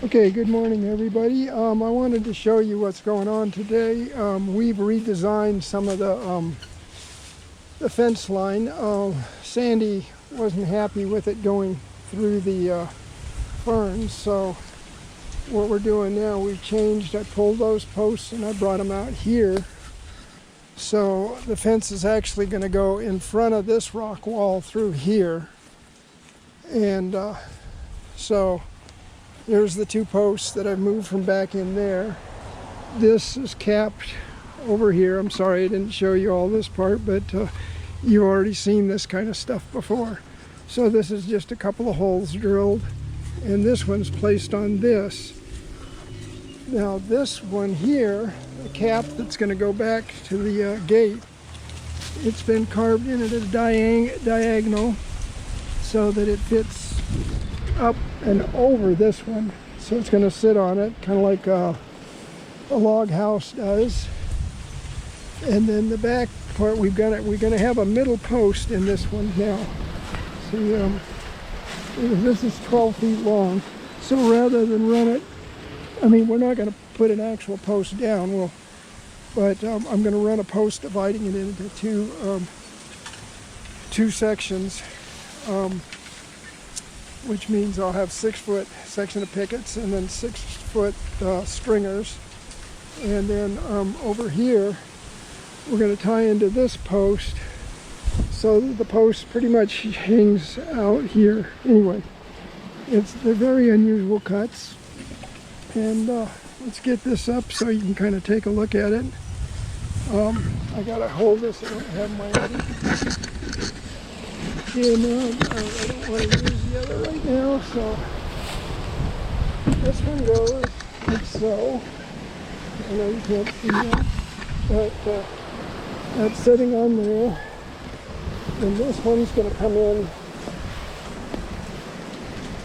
Okay, good morning everybody. I wanted to show you what's going on today. We've redesigned some of the fence line. Sandy wasn't happy with it going through the ferns, so what we're doing now, we've changed. I pulled those posts and I brought them out here. So the fence is actually going to go in front of this rock wall through here. And so there's the two posts that I've moved from back in there. This is capped over here. I'm sorry I didn't show you all this part, but you've already seen this kind of stuff before. So this is just a couple of holes drilled, and this one's placed on this. Now this one here, the cap that's going to go back to the gate, it's been carved in at a diagonal so that it fits up and over this one, so it's going to sit on it kind of like a log house does. And then the back part, we're going to have a middle post in this one now. See, this is 12 feet long, so rather than run it, I mean, we're not going to put an actual post down, but I'm going to run a post dividing it into two sections. Which means I'll have 6-foot section of pickets and then 6-foot stringers. And then over here, we're going to tie into this post so that the post pretty much hangs out here. Anyway, they're very unusual cuts. And let's get this up so you can kind of take a look at it. I got to hold this. I don't have my I don't want to use the other right now, so this one goes like so. I know you can't see that, but that's sitting on there. And this one's going to come in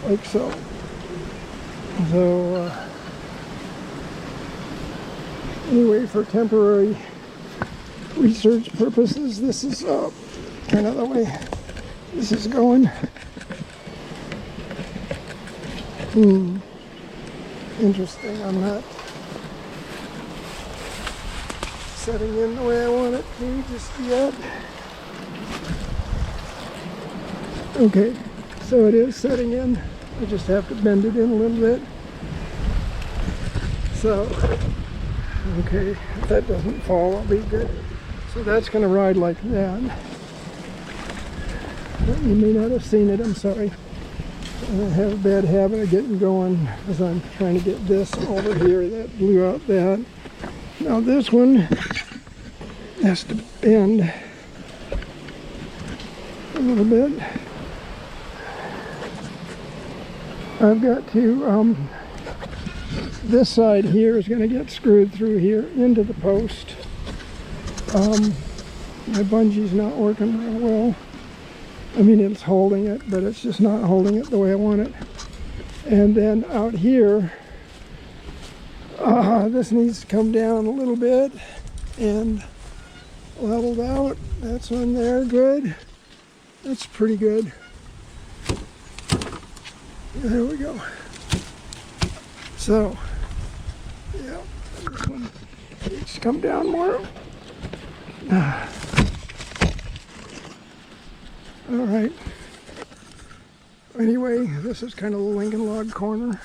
like so. So anyway, for temporary research purposes, this is kind of the way this is going. Interesting. I'm not setting in the way I want it to just yet. Okay, so it is setting in. I just have to bend it in a little bit. So, okay, if that doesn't fall, I'll be good. So that's going to ride like that. You may not have seen it, I'm sorry. I have a bad habit of getting going as I'm trying to get this over here. That blew out that. Now this one has to bend a little bit. I've got to, this side here is going to get screwed through here into the post. My bungee's not working real well. I mean, it's holding it, but it's just not holding it the way I want it. And then out here, this needs to come down a little bit and leveled out. That's on there, good. That's pretty good. There we go. So, yeah, this one needs to come down more. All right. Anyway, this is kind of the Lincoln log corner.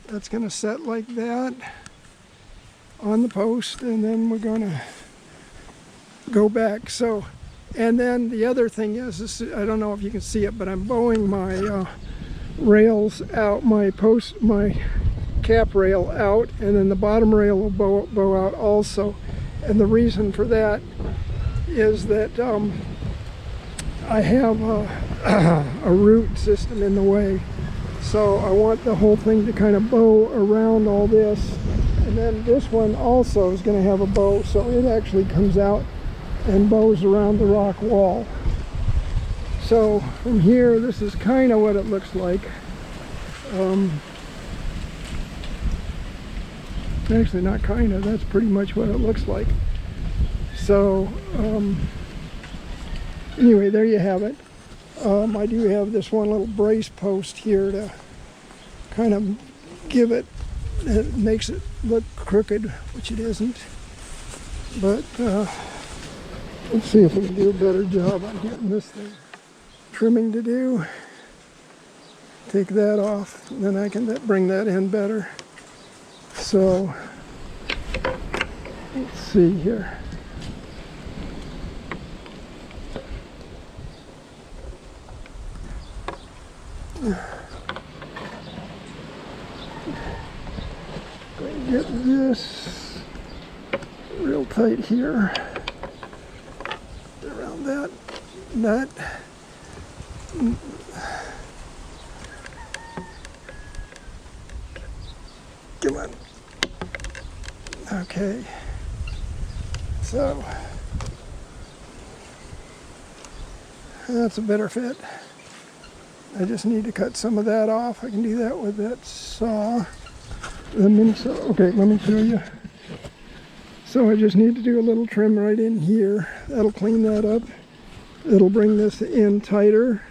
That's going to set like that on the post, and then we're going to go back. So, and then the other thing is, this, I don't know if you can see it, but I'm bowing my rails out, my cap rail out, and then the bottom rail will bow out also. And the reason for that is that I have a root system in the way, so I want the whole thing to kind of bow around all this. And then this one also is going to have a bow, so it actually comes out and bows around the rock wall. So from here, this is kind of what it looks like. Actually, not kind of, that's pretty much what it looks like. So anyway, there you have it. I do have this one little brace post here to kind of give it, it makes it look crooked, which it isn't. But let's see if we can do a better job on getting this thing. Trimming to do. Take that off, and then I can bring that in better. So let's see here. Get this real tight here around that nut. Come on. Okay. So that's a better fit. I just need to cut some of that off. I can do that with that saw. The mini saw. Okay, let me show you. So I just need to do a little trim right in here. That'll clean that up. It'll bring this in tighter.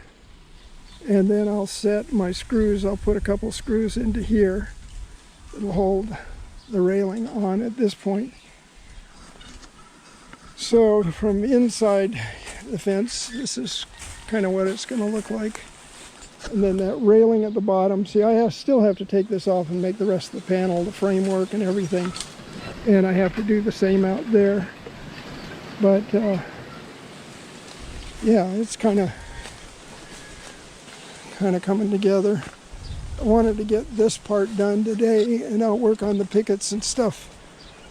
And then I'll set my screws. I'll put a couple screws into here. It'll hold the railing on at this point. So from inside the fence, this is kind of what it's going to look like. And then that railing at the bottom, see, I still have to take this off and make the rest of the panel, the framework and everything. And I have to do the same out there. But yeah, it's kind of coming together. I wanted to get this part done today, and I'll work on the pickets and stuff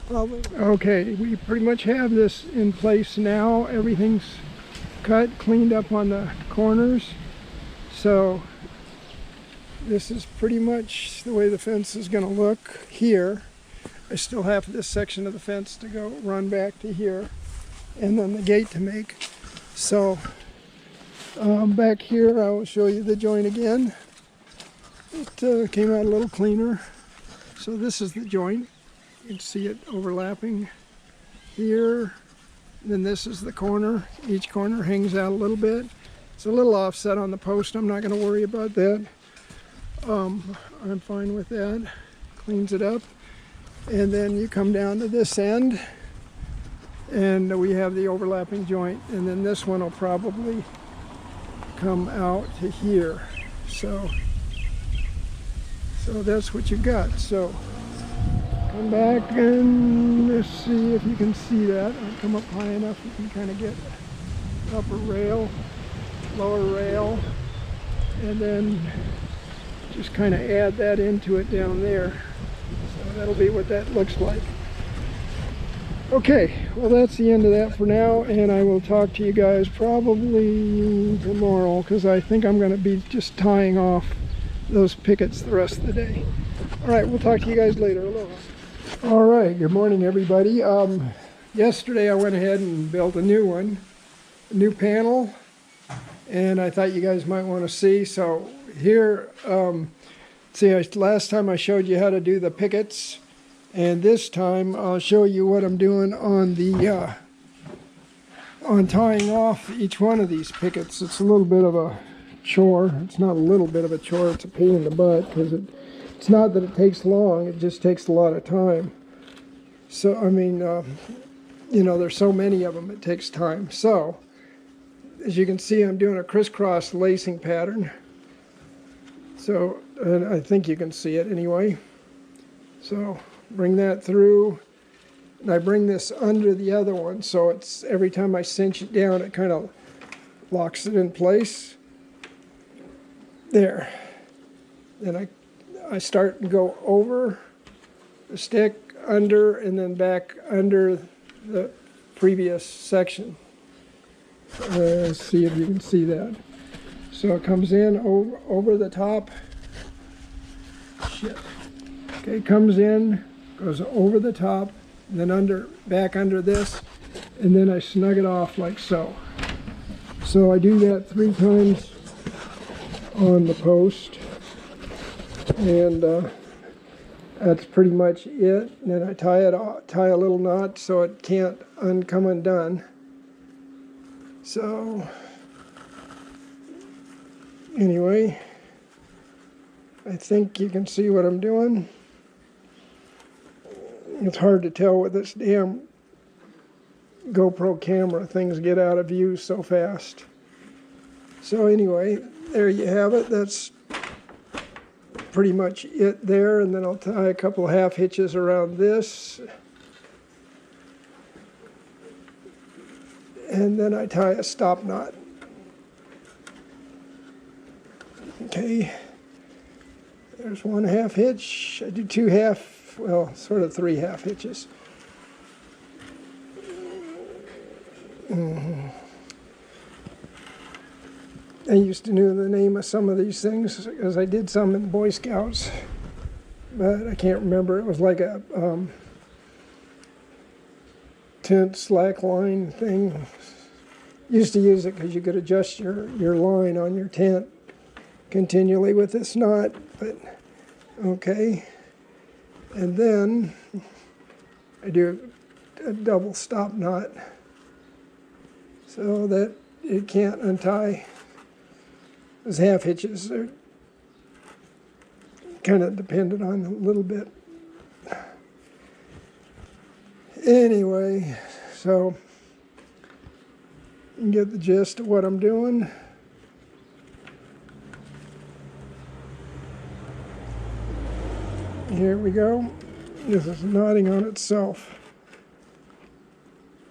probably. Okay, we pretty much have this in place now. Everything's cut, cleaned up on the corners. So this is pretty much the way the fence is going to look here. I still have this section of the fence to go run back to here, and then the gate to make. So back here I will show you the joint again. It came out a little cleaner. So this is the joint. You can see it overlapping here. Then this is the corner. Each corner hangs out a little bit. It's a little offset on the post. I'm not going to worry about that. I'm fine with that. Cleans it up. And then you come down to this end, and we have the overlapping joint. And then this one will probably come out to here. So that's what you got. So come back and let's see if you can see that. I'll come up high enough you can kind of get upper rail, lower rail, and then just kind of add that into it down there. So that'll be what that looks like. Okay, well that's the end of that for now, and I will talk to you guys probably tomorrow, because I think I'm going to be just tying off those pickets the rest of the day. All right, we'll talk to you guys later. Aloha. All right, good morning everybody. Yesterday I went ahead and built a new one, a new panel, and I thought you guys might want to see. So here, last time I showed you how to do the pickets, and this time I'll show you what I'm doing on the on tying off each one of these pickets. It's a little bit of a chore. It's not a little bit of a chore, it's a pain in the butt, because it's not that it takes long, it just takes a lot of time. So I mean, you know, there's so many of them, it takes time. So as you can see, I'm doing a crisscross lacing pattern. So, and I think you can see it anyway. So bring that through, and I bring this under the other one, so it's every time I cinch it down, it kind of locks it in place. There. Then I start and go over the stick, under, and then back under the previous section. Let's see if you can see that. So it comes in over the top. Shit. Okay, comes in, goes over the top, and then back under this, and then I snug it off like so. So I do that 3 times on the post, and that's pretty much it. And then I tie a little knot so it can't come undone. So anyway, I think you can see what I'm doing. It's hard to tell with this damn GoPro camera. Things get out of view so fast. So anyway, there you have it. That's pretty much it there. And then I'll tie a couple of half hitches around this. And then I tie a stop knot. Okay, there's one half hitch. I do two half, well, sort of three half hitches. I used to know the name of some of these things because I did some in the Boy Scouts, but I can't remember. It was like a tent slack line thing. Used to use it because you could adjust your line on your tent continually with this knot, but okay. And then I do a double stop knot so that it can't untie. Those half hitches are kind of dependent on a little bit. Anyway, so you can get the gist of what I'm doing. Here we go. This is knotting on itself.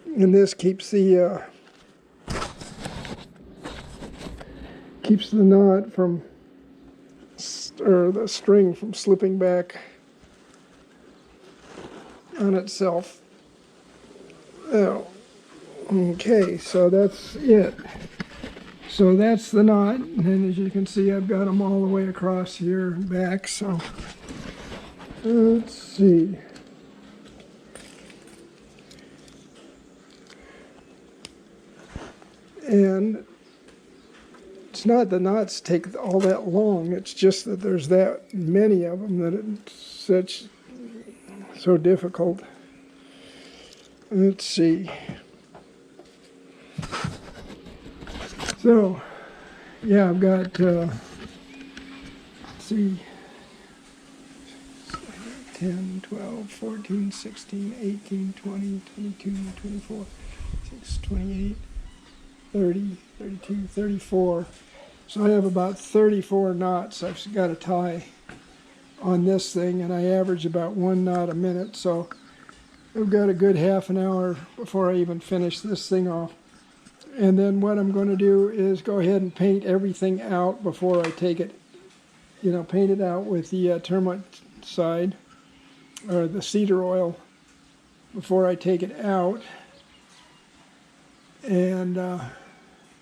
And this keeps the knot from, or the string from slipping back on itself. Oh, okay, so that's it. So that's the knot, and as you can see, I've got them all the way across here and back, so let's see. And it's not the knots take all that long, it's just that there's that many of them that it's so difficult. Let's see. So, yeah, I've got, let's see, 10, 12, 14, 16, 18, 20, 22, 24, 26, 28, 30, 32, 34. So I have about 34 knots I've got to tie on this thing, and I average about 1 knot a minute, so I've got a good half an hour before I even finish this thing off. And then what I'm going to do is go ahead and paint everything out before I take it, paint it out with the termite side, or the cedar oil, before I take it out. And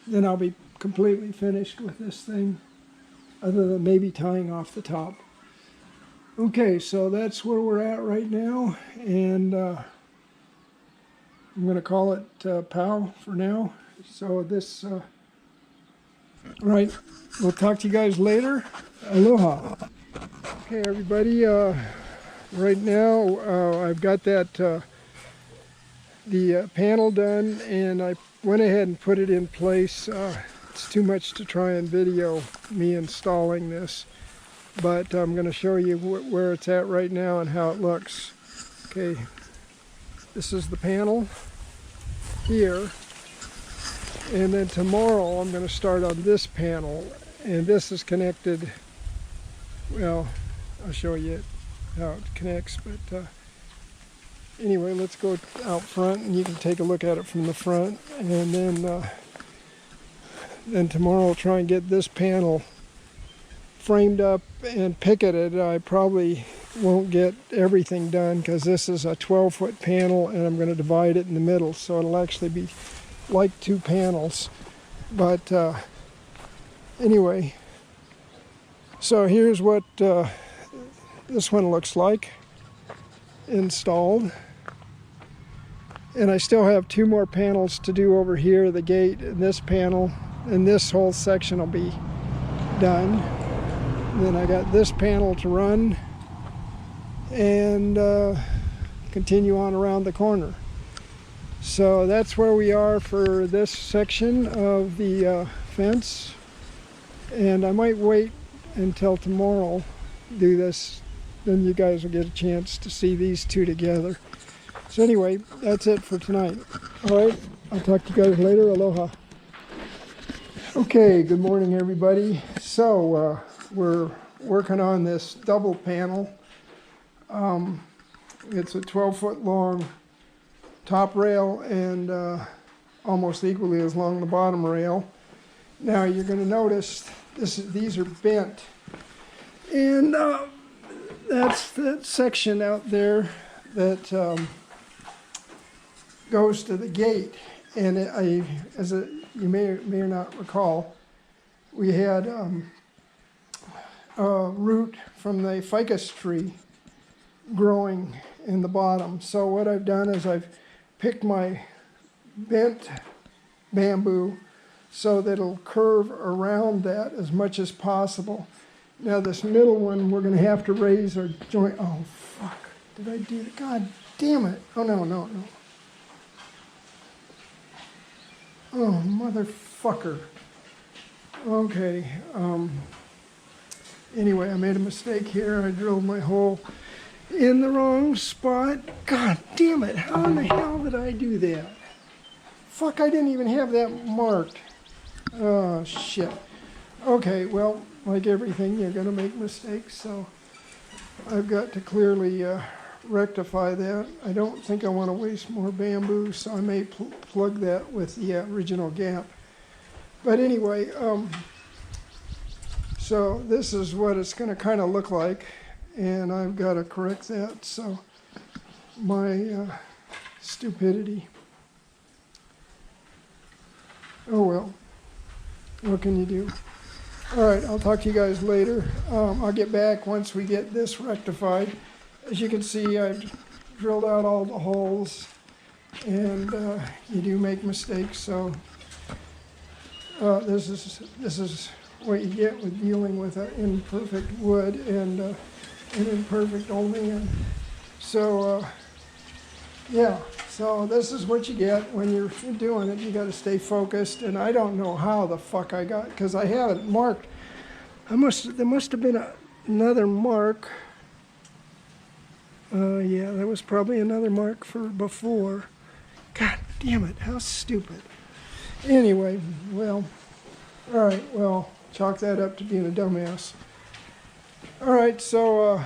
then I'll be completely finished with this thing, other than maybe tying off the top. Okay, so that's where we're at right now, and I'm going to call it POW for now. So this, right, we'll talk to you guys later. Aloha. Okay, everybody, right now I've got that the panel done, and I went ahead and put it in place. It's too much to try and video me installing this, but I'm going to show you where it's at right now and how it looks. Okay, this is the panel here, and then tomorrow I'm going to start on this panel, and this is connected, well, I'll show you how it connects, but anyway, let's go out front and you can take a look at it from the front, and then tomorrow I'll try and get this panel framed up and picketed. I probably won't get everything done because this is a 12-foot panel, and I'm going to divide it in the middle, so it'll actually be like 2 panels. But anyway, so here's what this one looks like installed. And I still have 2 more panels to do over here, the gate and this panel, and this whole section will be done. And then I got this panel to run and continue on around the corner. So that's where we are for this section of the fence, and I might wait until tomorrow do this, then you guys will get a chance to see these two together. So anyway, that's it for tonight. All right, I'll talk to you guys later. Aloha. Okay, good morning, everybody. So we're working on this double panel. It's a 12-foot long top rail and almost equally as long the bottom rail. Now you're going to notice these are bent, and that's that section out there that goes to the gate. And you may or may not recall, we had a root from the ficus tree growing in the bottom. So what I've done is I've picked my bent bamboo so that it'll curve around that as much as possible. Now this middle one, we're going to have to raise our joint. Oh, fuck. Did I do that? God damn it. Oh, no. Oh, motherfucker. Okay. Anyway, I made a mistake here. I drilled my hole in the wrong spot. God damn it. How in the hell did I do that? Fuck, I didn't even have that marked. Oh, shit. Okay, well, like everything, you're going to make mistakes, so I've got to clearly rectify that. I don't think I want to waste more bamboo, so I may plug that with the original gap. But anyway, so this is what it's going to kind of look like, and I've got to correct that, so my stupidity. Oh well, what can you do? All right, I'll talk to you guys later. I'll get back once we get this rectified. As you can see, I've drilled out all the holes, and you do make mistakes, so this is what you get with dealing with an imperfect wood and an imperfect old man. So yeah, so this is what you get when you're doing it. You got to stay focused, and I don't know how the fuck I got, because I have it marked. There must have been another mark. Yeah, there was probably another mark for before. God damn it, how stupid. Anyway, well, all right, well, chalk that up to being a dumbass. All right, so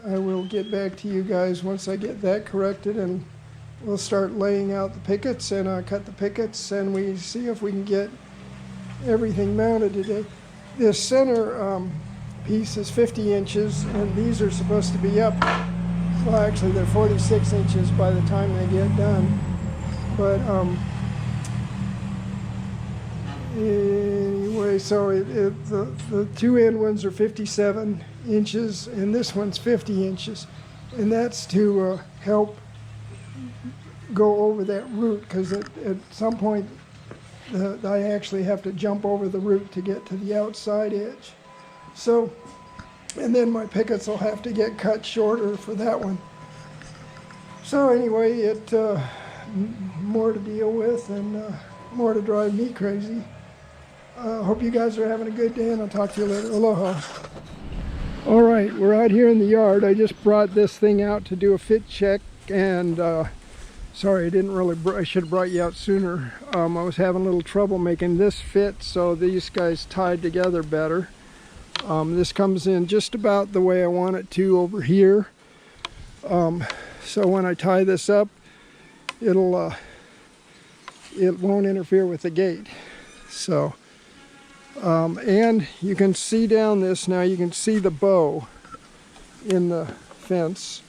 I will get back to you guys once I get that corrected, and we'll start laying out the pickets, and cut the pickets, and we see if we can get everything mounted today. This center piece is 50 inches, and these are supposed to be up. Well, actually, they're 46 inches by the time they get done. But anyway, so the two end ones are 57 inches, and this one's 50 inches. And that's to help go over that root, because at some point I actually have to jump over the root to get to the outside edge. So, and then my pickets will have to get cut shorter for that one. So anyway, more to deal with and more to drive me crazy. Hope you guys are having a good day, and I'll talk to you later. Aloha. All right, we're out here in the yard. I just brought this thing out to do a fit check, and sorry, I should have brought you out sooner. I was having a little trouble making this fit, so these guys tied together better. This comes in just about the way I want it to over here. So when I tie this up, it won't interfere with the gate. So, and you can see down this now, you can see the bow in the fence.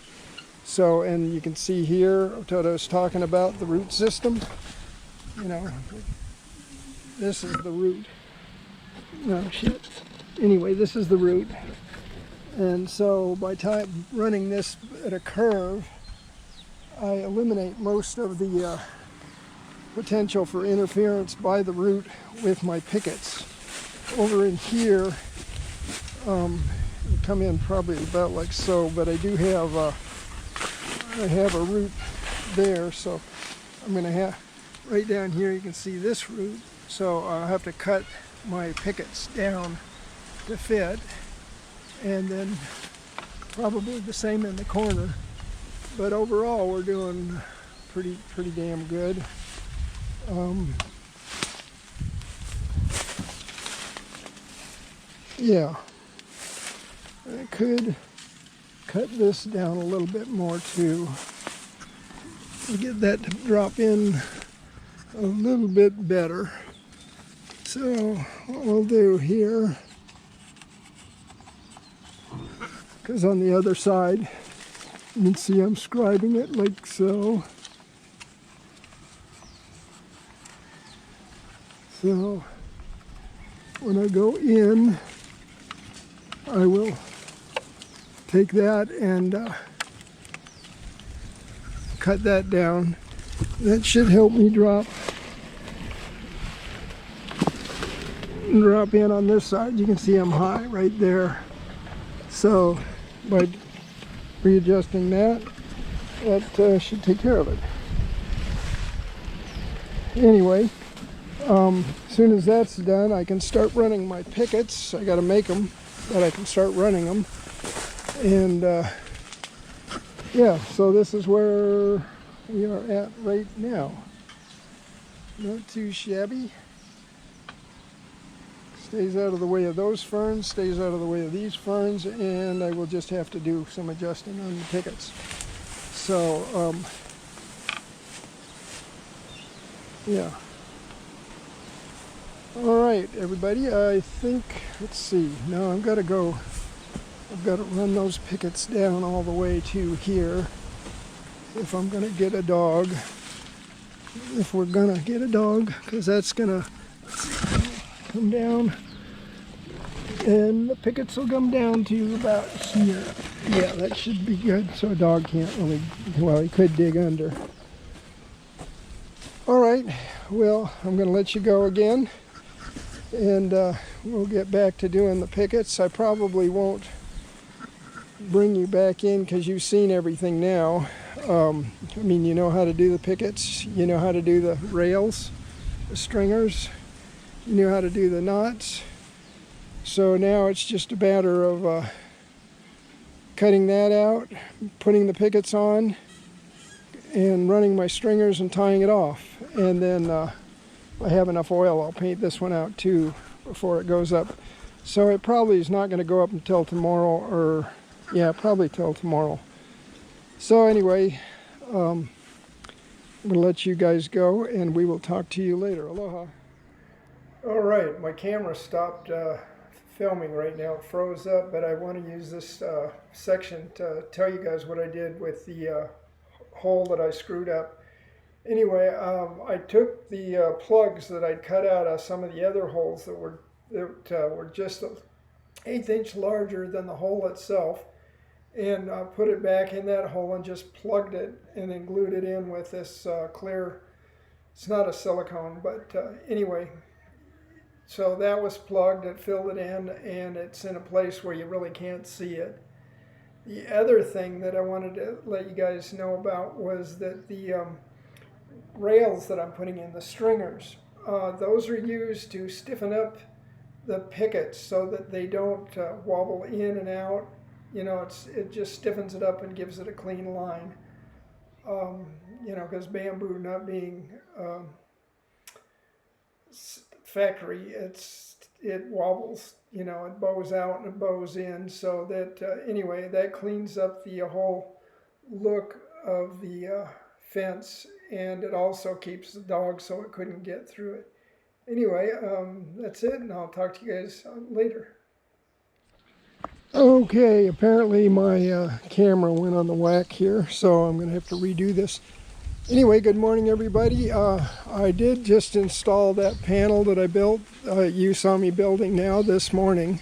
So, and you can see here what I was talking about, the root system. You know, this is the root. No, shit. Anyway, this is the root. And so by running this at a curve, I eliminate most of the potential for interference by the root with my pickets. Over in here, come in probably about like so, but I do have I have a root there, so I'm going to have, right down here you can see this root, so I'll have to cut my pickets down to fit, and then probably the same in the corner. But overall, we're doing pretty damn good. Yeah, I could cut this down a little bit more too. Get that to drop in a little bit better. So what we'll do here, because on the other side, you can see I'm scribing it like so. So when I go in, I will take that and cut that down. That should help me drop in on this side. You can see I'm high right there. So by readjusting that, that should take care of it. Anyway, as soon as that's done, I can start running my pickets. I got to make them, but I can start running them. And yeah, so this is where we are at right now. Not too shabby. Stays out of the way of those ferns, stays out of the way of these ferns, and I will just have to do some adjusting on the pickets. So, yeah. All right, everybody, I think, let's see, now I've got to run those pickets down all the way to here if I'm going to get a dog. If we're going to get a dog, because that's going to come down, and the pickets will come down to about here. Yeah, that should be good, so a dog can't really, well, he could dig under. All right, well, I'm going to let you go again, and we'll get back to doing the pickets. I probably won't bring you back in because you've seen everything now. I mean, you know how to do the pickets, you know how to do the rails, the stringers, you know how to do the knots. So now it's just a matter of cutting that out, putting the pickets on, and running my stringers and tying it off. And then if I have enough oil, I'll paint this one out too before it goes up. So it probably is not going to go up until tomorrow, or yeah, probably till tomorrow. So anyway, I'm going to let you guys go, and we will talk to you later. Aloha. All right, my camera stopped filming right now. It froze up, but I want to use this section to tell you guys what I did with the hole that I screwed up. Anyway, I took the plugs that I'd cut out of some of the other holes that were just an 1/8 inch larger than the hole itself, and put it back in that hole and just plugged it and then glued it in with this clear, it's not a silicone, but anyway, so that was plugged, it filled it in, and it's in a place where you really can't see it. The other thing that I wanted to let you guys know about was that the rails that I'm putting in, the stringers, those are used to stiffen up the pickets so that they don't wobble in and out. You know, it just stiffens it up and gives it a clean line. You know, because bamboo not being factory, it wobbles. You know, it bows out and it bows in. So that anyway, that cleans up the whole look of the fence, and it also keeps the dog so it couldn't get through it. Anyway, that's it, and I'll talk to you guys later. Okay, apparently my camera went on the whack here, so I'm going to have to redo this. Anyway, good morning, everybody. I did just install that panel that I built. You saw me building now this morning.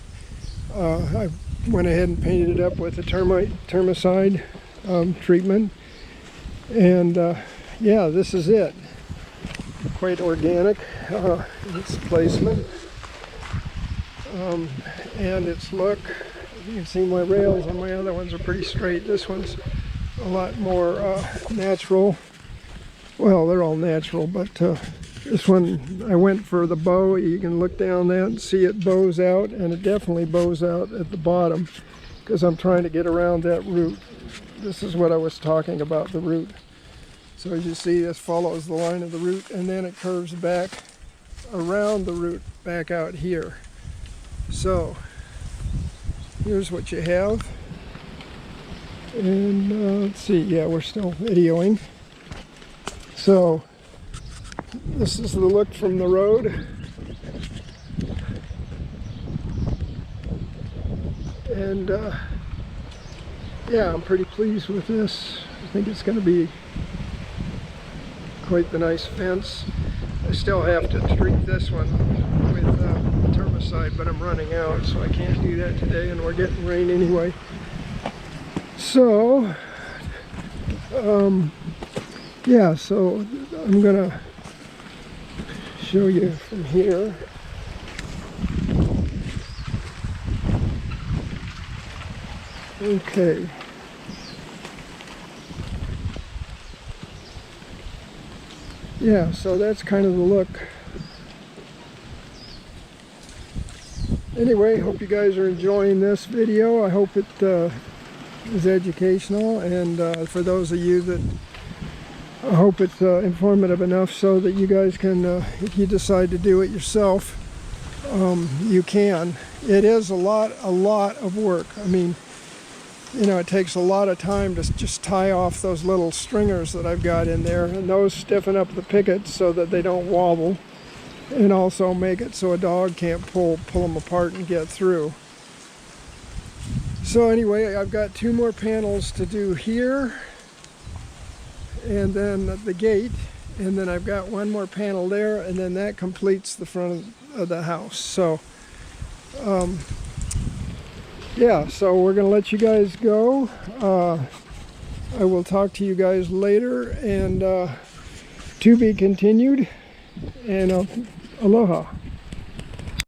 I went ahead and painted it up with a termicide treatment. And yeah, this is it. Quite organic in its placement. And its look. You can see my rails on my other ones are pretty straight. This one's a lot more natural. Well, they're all natural, but This one, I went for the bow. You can look down that and see it bows out, and it definitely bows out at the bottom because I'm trying to get around that root. This is what I was talking about, the root. So as you see, this follows the line of the root, and then it curves back around the root back out here. So here's what you have. And let's see, yeah, we're still videoing. So this is the look from the road. And yeah, I'm pretty pleased with this. I think it's going to be quite the nice fence. I still have to treat this one with termicide, but I'm running out, so I can't do that today, and we're getting rain anyway. So yeah, so I'm gonna show you from here. Okay. Yeah, so that's kind of the look. Anyway, hope you guys are enjoying this video. I hope it is educational, and for those of you that, I hope it's informative enough so that you guys can, if you decide to do it yourself, you can. It is a lot of work. I mean, you know, it takes a lot of time to just tie off those little stringers that I've got in there, and those stiffen up the pickets so that they don't wobble, and also make it so a dog can't pull them apart and get through. So anyway, I've got 2 more panels to do here, and then at the gate, and then I've got 1 more panel there, and then that completes the front of the house. So yeah, so we're gonna let you guys go. I will talk to you guys later, and to be continued, and aloha.